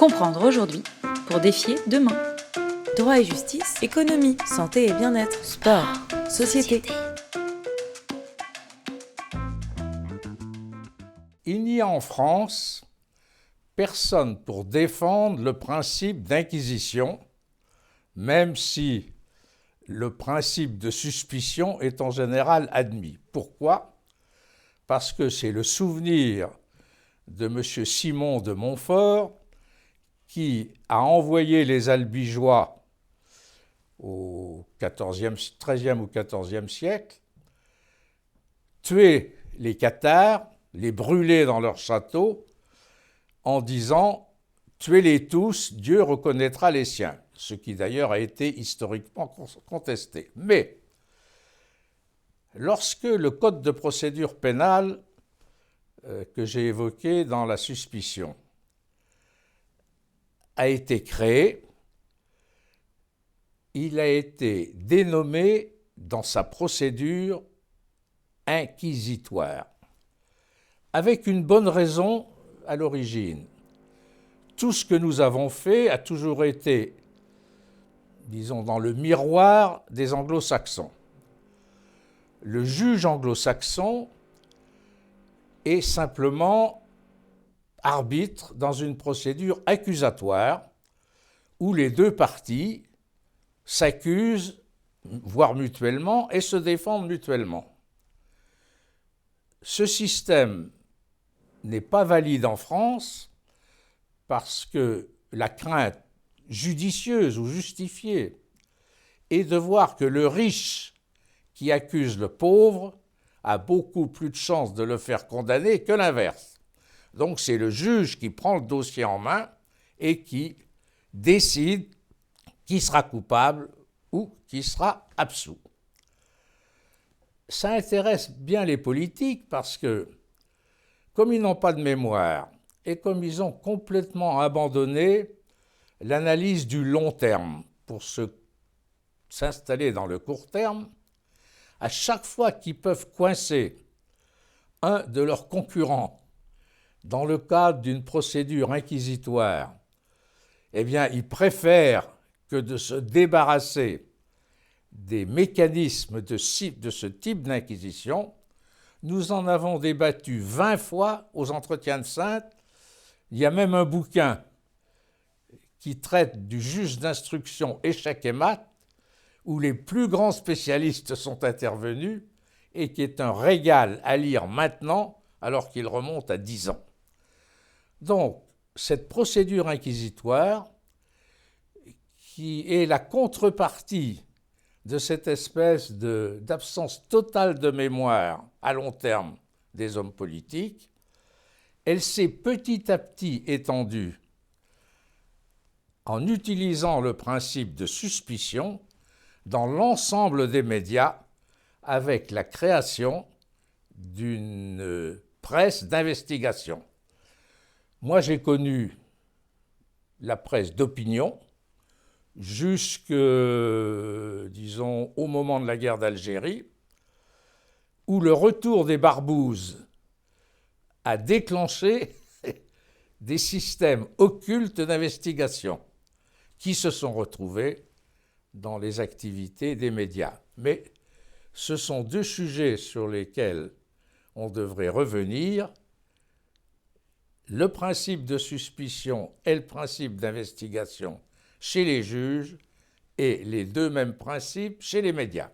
Comprendre aujourd'hui pour défier demain. Droit et justice, économie, santé et bien-être, sport, société. Il n'y a en France personne pour défendre le principe d'inquisition, même si le principe de suspicion est en général admis. Pourquoi ? Parce que c'est le souvenir de M. Simon de Montfort qui a envoyé les Albigeois au XIIIe ou XIVe siècle tuer les cathares, les brûler dans leur château en disant « tuez-les tous, Dieu reconnaîtra les siens », ce qui d'ailleurs a été historiquement contesté. Mais lorsque le code de procédure pénale que j'ai évoqué dans la suspicion a été créé, il a été dénommé dans sa procédure inquisitoire, avec une bonne raison à l'origine. Tout ce que nous avons fait a toujours été, disons, dans le miroir des anglo-saxons. Le juge anglo-saxon est simplement arbitre dans une procédure accusatoire où les deux parties s'accusent, voire mutuellement, et se défendent mutuellement. Ce système n'est pas valide en France parce que la crainte judicieuse ou justifiée est de voir que le riche qui accuse le pauvre a beaucoup plus de chances de le faire condamner que l'inverse. Donc c'est le juge qui prend le dossier en main et qui décide qui sera coupable ou qui sera absous. Ça intéresse bien les politiques parce que, comme ils n'ont pas de mémoire et comme ils ont complètement abandonné l'analyse du long terme pour s'installer dans le court terme, à chaque fois qu'ils peuvent coincer un de leurs concurrents dans le cadre d'une procédure inquisitoire, eh bien, ils préfèrent que de se débarrasser des mécanismes de ce type d'inquisition. Nous en avons débattu 20 fois aux entretiens de Saintes. Il y a même un bouquin qui traite du juge d'instruction échec et mat, où les plus grands spécialistes sont intervenus et qui est un régal à lire maintenant alors qu'il remonte à 10 ans. Donc, cette procédure inquisitoire, qui est la contrepartie de cette espèce d'absence totale de mémoire à long terme des hommes politiques, elle s'est petit à petit étendue en utilisant le principe de suspicion dans l'ensemble des médias avec la création d'une presse d'investigation. Moi, j'ai connu la presse d'opinion jusque, disons, au moment de la guerre d'Algérie, où le retour des barbouzes a déclenché des systèmes occultes d'investigation qui se sont retrouvés dans les activités des médias. Mais ce sont deux sujets sur lesquels on devrait revenir: le principe de suspicion et le principe d'investigation chez les juges et les deux mêmes principes chez les médias.